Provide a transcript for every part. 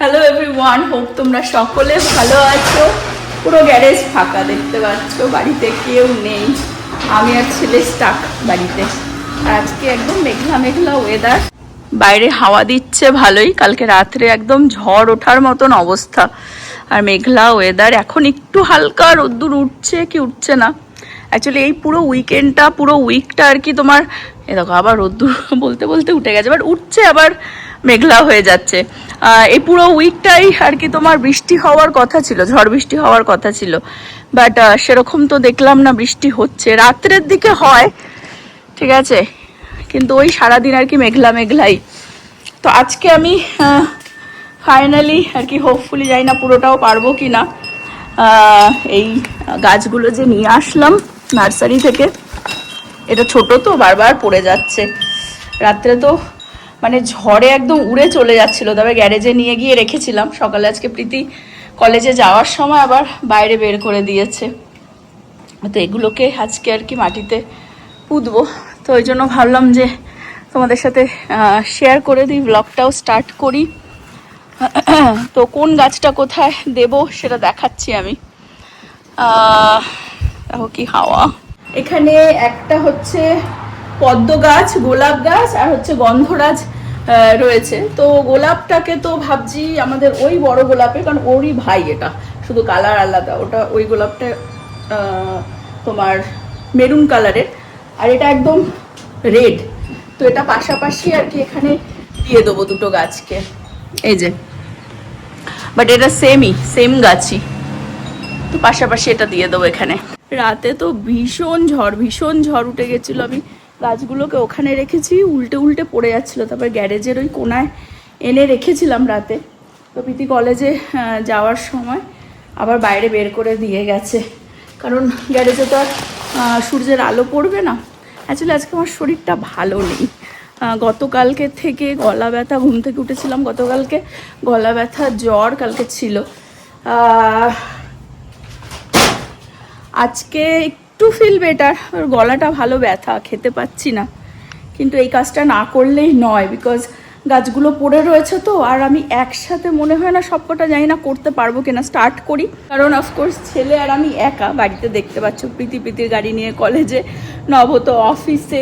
Hello everyone, hope তোমরা সকলে ভালো আছো। পুরো গ্যারেজ ফাঁকা দেখতে পাচ্ছ, বাড়িতে কেউ নেই, আমি আর ছেলে স্টাক বাড়িতে। আজকে একদম মেঘলা মেঘলা ওয়েদার, বাইরে হাওয়া দিচ্ছে ভালোই, কালকে রাত্রে একদম ঝড় ওঠার মতন অবস্থা আর মেঘলা ওয়েদার। এখন একটু হালকা রোদ্দুর উঠছে কি উঠছে না, অ্যাকচুয়ালি এই পুরো উইকেন্ডটা পুরো উইকটা আর কি তোমার, এ দেখো আবার রোদ্দুর বলতে বলতে উঠে গেছে, বাট উঠছে আবার মেঘলা হয়ে যাচ্ছে। এই পুরো উইকটাই আর কি তোমার বৃষ্টি হওয়ার কথা ছিল, ঝড় বৃষ্টি হওয়ার কথা ছিল, বাট সেরকম তো দেখলাম না বৃষ্টি হচ্ছে। রাত্রের দিকে হয় ঠিক আছে, কিন্তু ওই সারাদিন আর কি মেঘলা মেঘলাই। তো আজকে আমি ফাইনালি আর কি হোপফুলি, জানি না পুরোটাও পারবো কি না, এই গাছগুলো যে নিয়ে আসলাম নার্সারি থেকে, এটা ছোট তো বারবার পড়ে যাচ্ছে। রাত্রে তো মানে ঝড়ে একদম উড়ে চলে যাচ্ছিল, তবে গ্যারেজে নিয়ে গিয়ে রেখেছিলাম। সকালে আজকে প্রীতি কলেজে যাওয়ার সময় আবার বাইরে বের করে দিয়েছে, তো এগুলোকে আজকে আর কি মাটিতে পুঁতবো। তো ওই জন্য ভাবলাম যে তোমাদের সাথে শেয়ার করে দিই, ব্লগটাও স্টার্ট করি। তো কোন গাছটা কোথায় দেব সেটা দেখাচ্ছি আমি। দেখো কি হাওয়া। এখানে একটা হচ্ছে পদ্ম গাছ, গোলাপ গাছ আর হচ্ছে গন্ধরাজ রয়েছে। তো গোলাপটাকে তো ভাবছি আমাদের ওই বড় গোলাপে, কারণ ওরই ভাই, এটা শুধু কালার আলাদা, ওটা ওই গোলাপটা তোমার মেরুন কালারের আর এটা একদম রেড। তো এটা পাশাপাশি আর কি এখানে দিয়ে দেবো দুটো গাছকে, এই যে, বাট এটা সেম গাছই, তো পাশাপাশি এটা দিয়ে দেবো এখানে। রাতে তো ভীষণ ঝড় উঠে গেছিলো, আমি গাছগুলোকে ওখানে রেখেছি, উল্টে উল্টে পড়ে যাচ্ছিলো, তারপর গ্যারেজের ওই কোনায় এনে রেখেছিলাম রাতে। তো প্রীতি কলেজে যাওয়ার সময় আবার বাইরে বের করে দিয়ে গেছে, কারণ গ্যারেজে তো আর সূর্যের আলো পড়বে না। অ্যাকচুয়ালি আজকে আমার শরীরটা ভালো নেই, গতকালকে থেকে গলা ব্যথা, ঘুম থেকে উঠেছিলাম গতকালকে, গলা ব্যথা জ্বর কালকে ছিল। আজকে একটু ফিল বেটার, গলাটা ভালো ব্যথা, খেতে পাচ্ছি না, কিন্তু এই কাজটা না করলেই নয়, বিকজ গাছগুলো পড়ে রয়েছে তো। আর আমি একসাথে মনে হয় না সবকটা, জানি না করতে পারবো কিনা। স্টার্ট করি, কারণ অফকোর্স ছেলে আর আমি একা বাড়িতে, দেখতে পাচ্ছ প্রীতির গাড়ি নিয়ে কলেজে, নব তো অফিসে।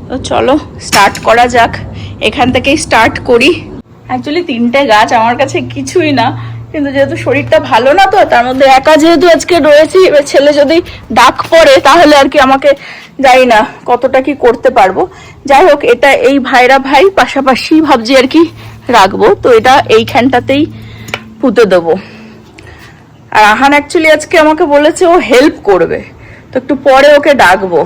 তো চলো স্টার্ট করা যাক, এখান থেকেই স্টার্ট করি। অ্যাকচুয়ালি 3টে গাছ আমার কাছে কিছুই না, কিন্তু যেহেতু শরীরটা ভালো না, তো তার মধ্যে একা যেহেতু আজকে রয়েছি, এবার ছেলে যদি ডাক পড়ে তাহলে আর কি আমাকে জানি না কতটা কি করতে পারবো। যাই হোক, এটা এই ভাইরা ভাই পাশাপাশি ভাবছি আর কি রাখবো, তো এটা এইখানটাতেই পুঁতে দেবো। আর আহান অ্যাকচুয়ালি আজকে আমাকে বলেছে ও হেল্প করবে, তো একটু পরে ওকে ডাকবো।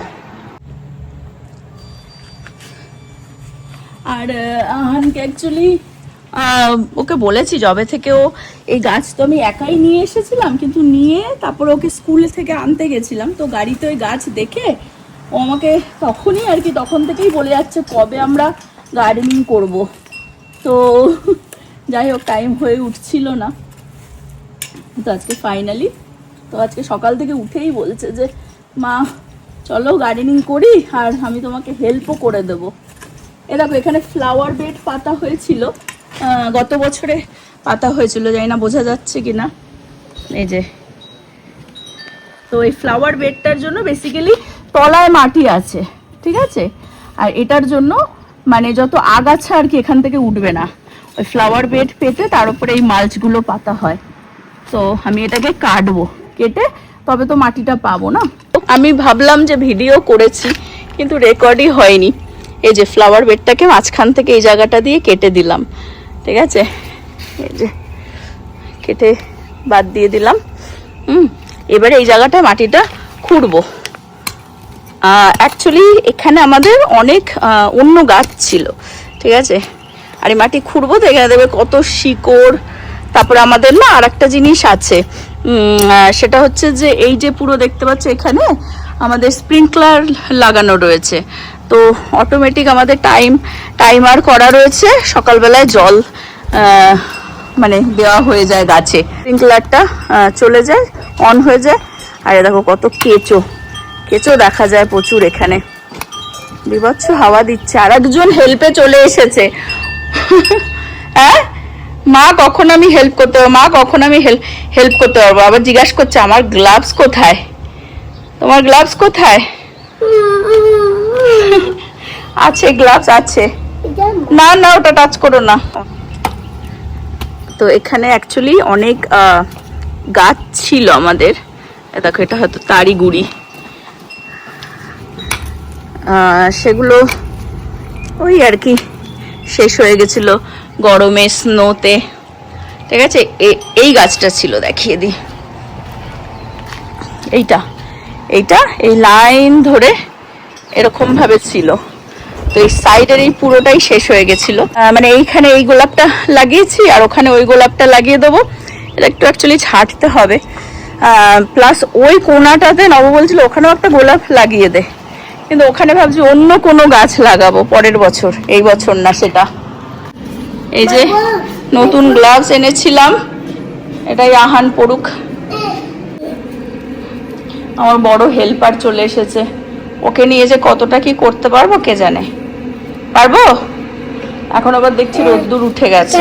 আর আহানকে অ্যাকচুয়ালি ওকে বলেছি যবে থেকে, ও এই গাছ তো আমি একাই নিয়ে এসেছিলাম, কিন্তু নিয়ে তারপর ওকে স্কুল থেকে আনতে গেছিলাম, তো গাড়িতে ওই গাছ দেখে ও আমাকে তখনই আর কি, তখন থেকেই বলে যাচ্ছে কবে আমরা গার্ডেনিং করব। তো যাই হোক, টাইম হয়ে উঠছিল না, তো আজকে ফাইনালি, তো আজকে সকাল থেকে উঠেই বলছে যে মা চলো গার্ডেনিং করি, আর আমি তোমাকে হেল্পও করে দেবো। এ দেখো এখানে ফ্লাওয়ার বেড পাতা হয়েছিল, গত বছরে পাতা হয়েছিল, জানি না বোঝা যাচ্ছে কিনা, এই যে। তো এই ফ্লাওয়ার বেডটার জন্য বেসিক্যালি তলায় মাটি আছে, ঠিক আছে, আর এটার জন্য মানে যত আগাছা আর কি এখান থেকে উঠবে না, ওই ফ্লাওয়ার বেড পেতে তার উপরে এই মাল্চগুলো পাতা হয়। তো আমি এটাকে কাটবো, কেটে তবে তো মাটিটা পাবো না। আমি ভাবলাম যে ভিডিও করেছি কিন্তু রেকর্ডই হয়নি। এই যে ফ্লাওয়ার বেডটাকে মাঝখান থেকে এই জায়গাটা দিয়ে কেটে দিলাম, ঠিক আছে, এই যে কেটে বাদ দিয়ে দিলাম। এবারে এই জায়গাটায় মাটিটা খুঁড়বো। অ্যাকচুয়ালি এখানে আমাদের অনেক অন্য গাছ ছিল, ঠিক আছে, আর এই মাটি খুঁড়বো তো এখানে দেবে কত শিকড়। তারপরে আমাদের না আর একটা জিনিস আছে, সেটা হচ্ছে যে এই যে পুরো দেখতে পাচ্ছ এখানে আমাদের স্প্রিংকলার লাগানো রয়েছে, তো অটোমেটিক আমাদের টাইমার করা রয়েছে, সকালবেলায় জল মানে দেওয়া হয়ে যায় গাছে, স্প্রিংকলারটা চলে যায়, অন হয়ে যায়। আর দেখো কত কেঁচো দেখা যায় প্রচুর এখানে, বিভৎস হাওয়া দিচ্ছে। আর একজন হেল্পে চলে এসেছে, হ্যাঁ মা কখন আমি হেল্প করতে পারবো, মা কখন আমি হেল্প করতে পারবো, আবার জিজ্ঞাসা করছে আমার গ্লাভস কোথায়, তোমার গ্লাভস কোথায়? আছে, গ্লাভস আছে। না না, ওটা টাচ করো না। তো এখানে অ্যাকচুয়ালি অনেক গাছ ছিল আমাদের, দেখো এটা হয়তো তারই গুড়ি, সেগুলো ওই আর কি শেষ হয়ে গেছিল গরমে, স্নোতে। ঠিক আছে, এই গাছটা ছিল, দেখিয়ে দিই, এইটা এইটা এই লাইন ধরে এরকম ভাবে ছিল। তো এই সাইডের এই পুরোটাই শেষ হয়ে গেছিল, মানে এইখানে এই গোলাপটা লাগিয়েছি আর ওখানে ওই গোলাপটা লাগিয়ে দেবো। এটা একটু অ্যাকচুয়ালি ছাড়তে হবে, প্লাস ওই কোনাটাতে নব বলছিল ওখানেও একটা গোলাপ লাগিয়ে দে, কিন্তু ওখানে ভাবছি অন্য কোনো গাছ লাগাবো পরের বছর, এই বছর না সেটা। এই যে নতুন গ্লাভস এনেছিলাম, এটাই আহান পড়ুক। আমার বড় হেল্পার চলে এসেছে, ওকে নিয়ে যে কতটা কি করতে পারবো কে জানে। পারবো? এখন আবার দেখছি রোদ্দুর উঠে গেছে।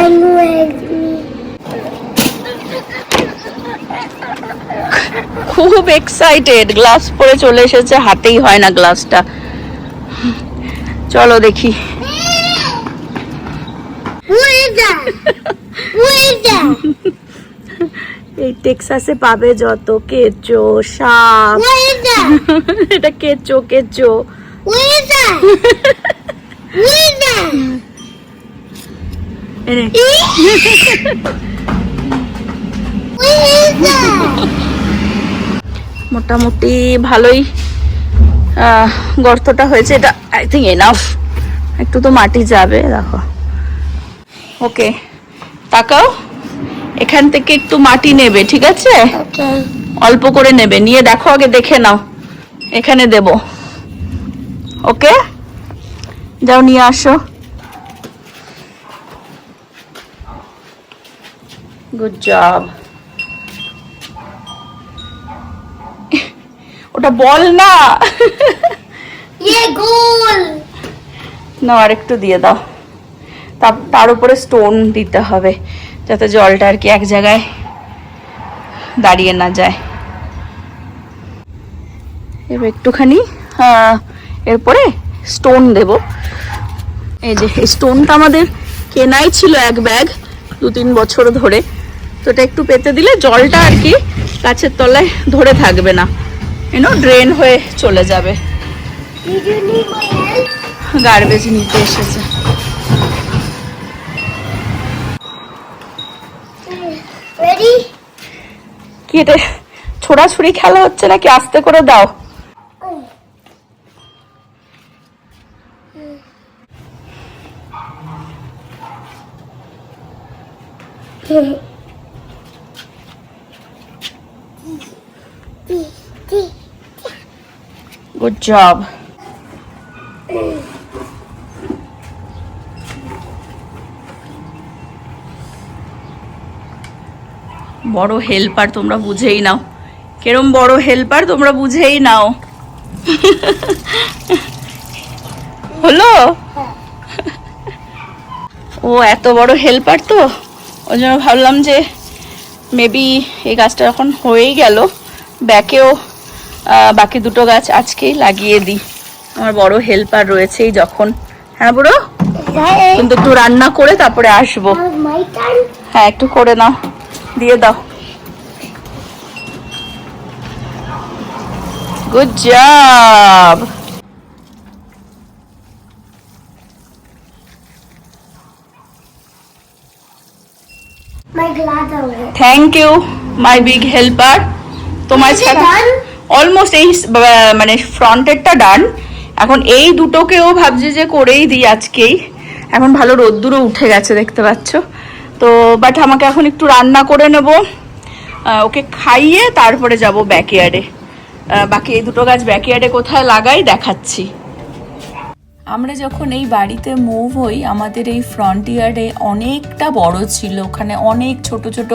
খুব এক্সাইটেড, গ্লাভস পরে চলে এসেছে, হাতেই হয় না গ্লাভসটা। চলো দেখি। এই টেক্সাসে পাবে যত কেঁচো, সাপ, এটা কেঁচো কেঁচো। মোটামুটি ভালোই গর্তটা হয়েছে, এটা আই থিঙ্ক এনাফ, একটু তো মাটি যাবে। দেখো, ওকে তাকাও, এখান থেকে একটু মাটি নেবে, ঠিক আছে? অল্প করে নেবে, নিয়ে দেখো, আগে দেখে নাও, এখানে দেব। ওকে, যাও নিয়ে আসো। Good job. ওটা বল না, না আর একটু দিয়ে দাও, তার উপরে স্টোন দিতে হবে যাতে জলটা আর কি এক জায়গায় দাঁড়িয়ে না যায়। এবার একটুখানি এরপরে স্টোন দেব। এই যে এই স্টোনটা আমাদের কেনাই ছিল এক ব্যাগ 2-3 বছর ধরে, তো এটা একটু পেতে দিলে জলটা আর কি গাছের তলায় ধরে থাকবে না, ড্রেন হয়ে চলে যাবে। গার্বেজ নিতে এসেছে। কি এটা ছোড়াছুড়ি খেলা হচ্ছে নাকি? আস্তে করে দাও। Good job. বড় হেল্পার তোমরা বুঝেই নাও, কেরম বড় হেল্পার তোমরা বুঝেই নাও। হলো, ও এত বড় হেল্পার তো ওই জন্য ভাবলাম যে মেবি এই গাছটা এখন হয়েই গেল, ব্যাকেও বাকি দুটো গাছ আজকেই লাগিয়ে দিই। আমার বড় হেল্পার রয়েছেই যখন। হ্যাঁ বুড়ো, কিন্তু একটু রান্না করে তারপরে আসবো। হ্যাঁ একটু করে নাও, দিয়ে দাও। Good job. Thank you my big helper. তোমার ছাড়া অলমোস্ট এই মানে ফ্রন্টেরটা ডান, এখন এই দুটোকেও ভাবছি যে করেই দিই আজকেই। এখন ভালো রোদ্দুরও উঠে গেছে দেখতে পাচ্ছ তো, বাট আমাকে এখন একটু রান্না করে নেব, ওকে খাইয়ে তারপরে যাব ব্যাকইয়ার্ডে। বাকি এই দুটো গাছ ব্যাকইয়ার্ডে কোথায় লাগাই দেখাচ্ছি। আমরা যখন এই বাড়িতে মুভ হই আমাদের এই ফ্রন্ট ইয়ার্ডে অনেকটা বড় ছিল, ওখানে অনেক ছোট ছোট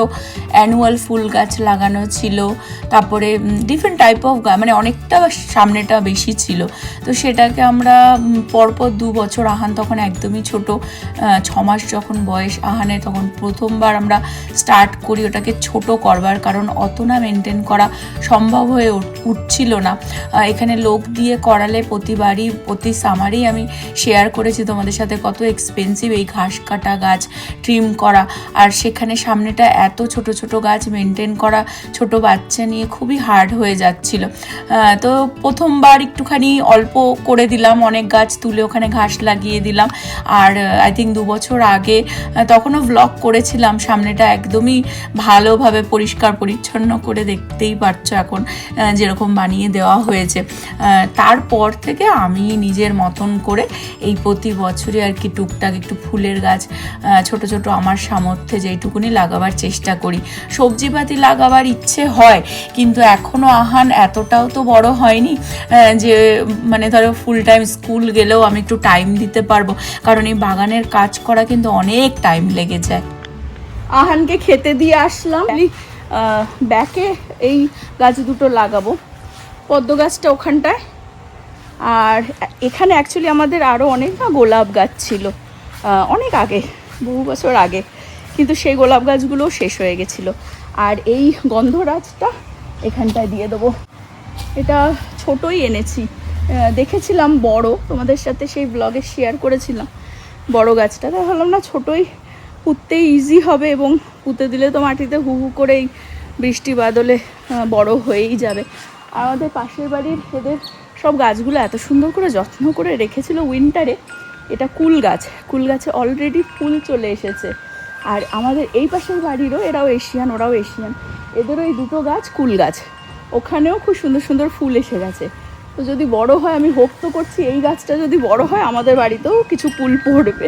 অ্যানুয়াল ফুল গাছ লাগানো ছিল, তারপরে ডিফারেন্ট টাইপ অফ মানে অনেকটা সামনেটা বেশি ছিল। তো সেটাকে আমরা পরপর 2 বছর, আহান তখন একদমই ছোট, 6 মাস যখন বয়স আহানে, তখন প্রথমবার আমরা স্টার্ট করি ওটাকে ছোট করবার, কারণ অত না মেনটেন করা সম্ভব হয়ে উঠছিল না। এখানে লোক দিয়ে করালে প্রতিবারই প্রতি সামারেই আমি শেয়ার করেছি তোমাদের সাথে কত এক্সপেন্সিভ এই ঘাস কাটা গাছ ট্রিম করা, আর সেখানে সামনেটা এত ছোট ছোট গাছ মেনটেন করা ছোট বাচ্চা নিয়ে খুবই হার্ড হয়ে যাচ্ছিল। তো প্রথমবার একটুখানি অল্প করে দিলাম, অনেক গাছ তুলে ওখানে ঘাস লাগিয়ে দিলাম। আর আই থিঙ্ক 2 বছর আগে তখনও ভ্লগ করেছিলাম, সামনেটা একদমই ভালোভাবে পরিষ্কার পরিচ্ছন্ন করে দেখতেই পারছো এখন যেরকম বানিয়ে দেওয়া হয়েছে। তারপর থেকে আমি নিজের মতন করে এই প্রতি বছরই আর কি টুকটাক একটু ফুলের গাছ ছোট ছোট আমার সামর্থ্যে যেইটুকুনি লাগাবার চেষ্টা করি। সবজিপাতি লাগাবার ইচ্ছে হয়, কিন্তু এখনও আহান এতটাও তো বড় হয়নি যে মানে ধরো ফুল টাইম স্কুল গেলেও আমি একটু টাইম দিতে পারবো, কারণ এই বাগানের কাজ করা কিন্তু অনেক টাইম লেগে যায়। আহানকে খেতে দিয়ে আসলাম, ব্যাকে এই গাছ দুটো লাগাবো, পদ্ম গাছটা ওখানটায়, আর এখানে অ্যাকচুয়ালি আমাদের আরও অনেক না গোলাপ গাছ ছিল অনেক আগে, বহু বছর আগে, কিন্তু সেই গোলাপ গাছগুলোও শেষ হয়ে গেছিলো। আর এই গন্ধরাজটা এখানটায় দিয়ে দেবো, এটা ছোটই এনেছি, দেখেছিলাম বড়, তোমাদের সাথে সেই ব্লগে শেয়ার করেছিলাম বড় গাছটা, তাই ভাবলাম না ছোটোই পুঁততে ইজি হবে, এবং পুঁতে দিলে তো মাটিতে হু হু করেই বৃষ্টি বাদলে বড় হয়েই যাবে। আমাদের পাশের বাড়ির এদের সব গাছগুলো এত সুন্দর করে যত্ন করে রেখেছিল উইন্টারে। এটা কুল গাছ, কুল গাছে অলরেডি ফুল চলে এসেছে। আর আমাদের এই পাশের বাড়িরও, এরাও এশিয়ান, ওরাও এশিয়ান, এদেরও এই দুটো গাছ কুল গাছ, ওখানেও খুব সুন্দর সুন্দর ফুল এসে গেছে। তো যদি বড় হয়, আমি হোপ তো করছি এই গাছটা যদি বড় হয় আমাদের বাড়িতেও কিছু ফুল পড়বে।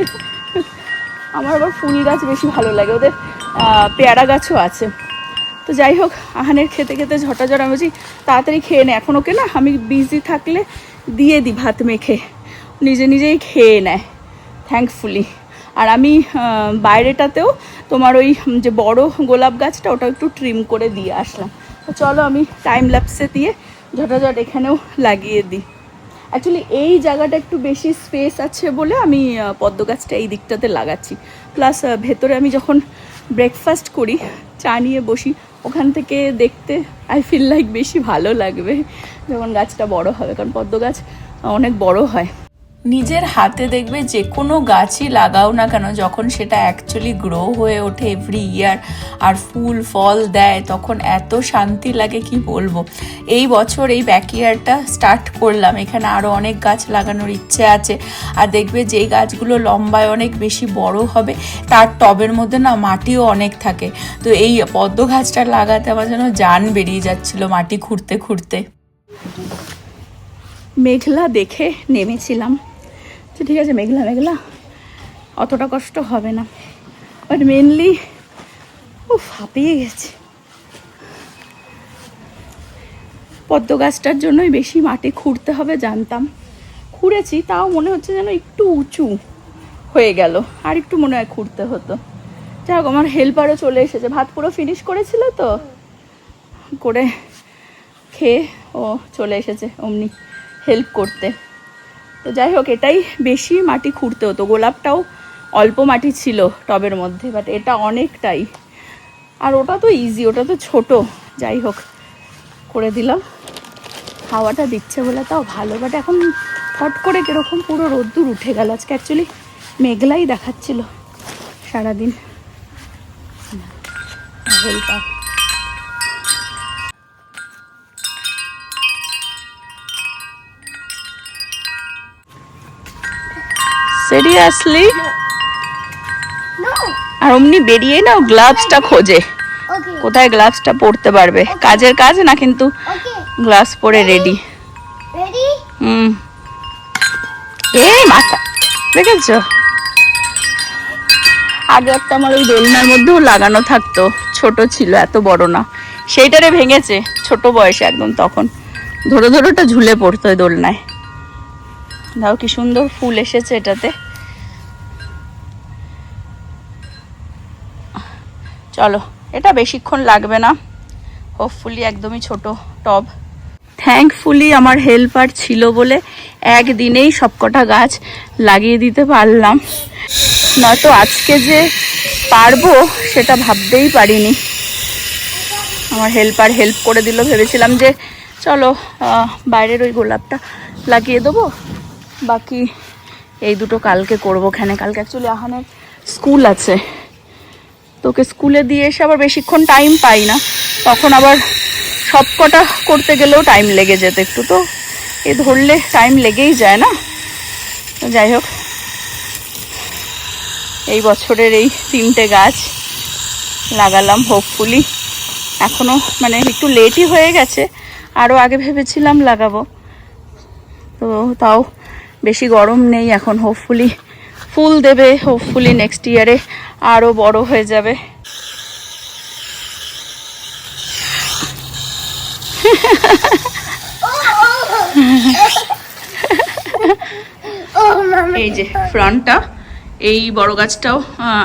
আমার আবার ফুল গাছ বেশি ভালো লাগে, ওদের পেয়ারা গাছও আছে। তো যাই হোক, আহানের খেতে খেতে ঝটাঝট আমি বলছি তাড়াতাড়ি খেয়ে নে, এখন ওকে না আমি বিজি থাকলে দিয়ে দিই ভাত মেখে, নিজে নিজেই খেয়ে নেয় থ্যাঙ্কফুলি। আর আমি বাইরেটাতেও তোমার ওই যে বড় গোলাপ গাছটা ওটা একটু ট্রিম করে দিয়ে আসলাম। তো চলো আমি টাইম ল্যাপসে দিয়ে ঝটাঝট এখানেও লাগিয়ে দিই। অ্যাকচুয়ালি এই জায়গাটা একটু বেশি স্পেস আছে বলে আমি পদ্ম গাছটা এই দিকটাতে লাগাচ্ছি। প্লাস ভেতরে আমি যখন ব্রেকফাস্ট করি, চা নিয়ে বসি, ওখান থেকে দেখতে আই ফিল লাইক বেশি ভালো লাগবে যখন গাছটা বড় হবে, কারণ পদ্ম গাছ অনেক বড় হয়। নিজের হাতে দেখবে যে কোনো গাছই লাগাও না কেন, যখন সেটা অ্যাকচুয়ালি গ্রো হয়ে ওঠে এভরি ইয়ার আর ফুল ফল দেয়, তখন এত শান্তি লাগে কি বলবো। এই বছর এই ব্যাকইয়ার্ডটা স্টার্ট করলাম, এখানে আরও অনেক গাছ লাগানোর ইচ্ছে আছে। আর দেখবে যেই গাছগুলো লম্বায় অনেক বেশি বড় হবে তার টবের মধ্যে না মাটিও অনেক থাকে। তো এই পদ্ম গাছটা লাগাতে আমার যেন জান বেরিয়ে যাচ্ছিল মাটি খুঁড়তে খুঁড়তে। মেঘলা দেখে নেমেছিলাম, তো ঠিক আছে মেঘলা মেঘলা অতটা কষ্ট হবে না, বাট মেনলি হাঁপিয়ে গেছে। পদ্ম গাছটার জন্যই বেশি মাটি খুঁড়তে হবে জানতাম, খুঁড়েছি, তাও মনে হচ্ছে যেন একটু উঁচু হয়ে গেল, আর একটু মনে হয় খুঁড়তে হতো। যাই হোক, আমার হেল্পারও চলে এসেছে, ভাত পুরো ফিনিশ করেছিল তো, করে খেয়ে ও চলে এসেছে অমনি হেল্প করতে। তো যাই হোক, এটাই বেশি মাটি খুঁড়তে হতো, গোলাপটাও অল্প মাটি ছিল টবের মধ্যে, বাট এটা অনেকটাই। আর ওটা তো ইজি, ওটা তো ছোট। যাই হোক, করে দিলাম। হাওয়াটা দিচ্ছে বলে তাও ভালো, বাট এখন ফট করে কীরকম পুরো রোদ্দুর উঠে গেল। আজকে অ্যাকচুয়ালি মেঘলাই দেখাচ্ছিল সারাদিন। সিরিয়াসলি? আর অমনি বেরিয়ে নাও, গ্লাভসটা খোঁজে, কোথায় গ্লাভসটা পরতে পারবে। কাজের কাজ না কিন্তু, গ্লাভস পরে রেডি। এই মাথা দেখেছ, আগে একটা আমার ওই দোলনার মধ্যেও লাগানো থাকতো, ছোট ছিল, এত বড় না, সেইটারে ভেঙেছে ছোট বয়সে একদম, তখন ধরো ধরোটা ঝুলে পড়তো ওই দোলনায়। দাও কি সুন্দর ফুল এসেছে এটাতে। চলো, এটা বেশিক্ষণ লাগবে না, হোপফুলি একদমই ছোট টব। থ্যাঙ্কফুলি আমার হেল্পার ছিল বলে একদিনেই সবকটা গাছ লাগিয়ে দিতে পারলাম, নয়তো আজকে যে পারবো সেটা ভাবতেই পারিনি। আমার হেল্পার হেল্প করে দিল, ভেবেছিলাম যে চলো বাইরের ওই গোলাপটা লাগিয়ে দেবো, বাকি এই দুটো কালকে করবো। কালকে অ্যাকচুয়ালি আহানের স্কুল আছে, তোকে স্কুলে দিয়ে এসে আবার বেশিক্ষণ টাইম পাই না, তখন আবার সবকটা করতে গেলেও টাইম লেগে যেত একটু, তো এ ধরলে টাইম লেগেই যায় না। যাই হোক, এই বছরের এই 3টে গাছ লাগালাম হোপফুলি। এখনও মানে একটু লেটই হয়ে গেছে, আরও আগে ভেবেছিলাম লাগাবো, তো তাও বেশি গরম নেই এখন, হোপফুলি ফুল দেবে, হোপফুলি নেক্সট ইয়ারে আরও বড় হয়ে যাবে। এই যে ফ্রন্টটা, এই বড় গাছটাও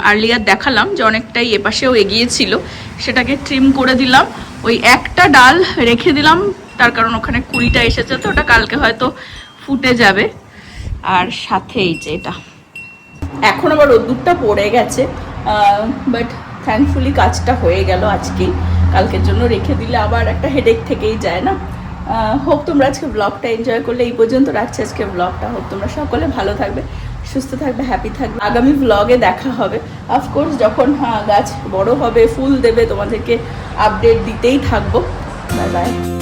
আর্লিয়ার দেখালাম যে অনেকটাই এপাশেও এগিয়েছিল, সেটাকে ট্রিম করে দিলাম, ওই একটা ডাল রেখে দিলাম, তার কারণ ওখানে কুড়িটা এসেছে, তো ওটা কালকে হয়তো ফুটে যাবে। আর সাথে এই যে এটা, এখন আবার রোদ্দুরটা পড়ে গেছে, বাট থ্যাঙ্কফুলি কাজটা হয়ে গেল আজকেই, কালকের জন্য রেখে দিলে আবার একটা হেডেক থেকেই যায় না। হোপ তোমরা আজকে ব্লগটা এনজয় করলে, এই পর্যন্ত রাখছি আজকে ব্লগটা। হোপ তোমরা সকলে ভালো থাকবে, সুস্থ থাকবে, হ্যাপি থাকবে। আগামী ব্লগে দেখা হবে অফকোর্স, যখন গাছ বড় হবে, ফুল দেবে, তোমাদেরকে আপডেট দিতেই থাকবো। Bye bye.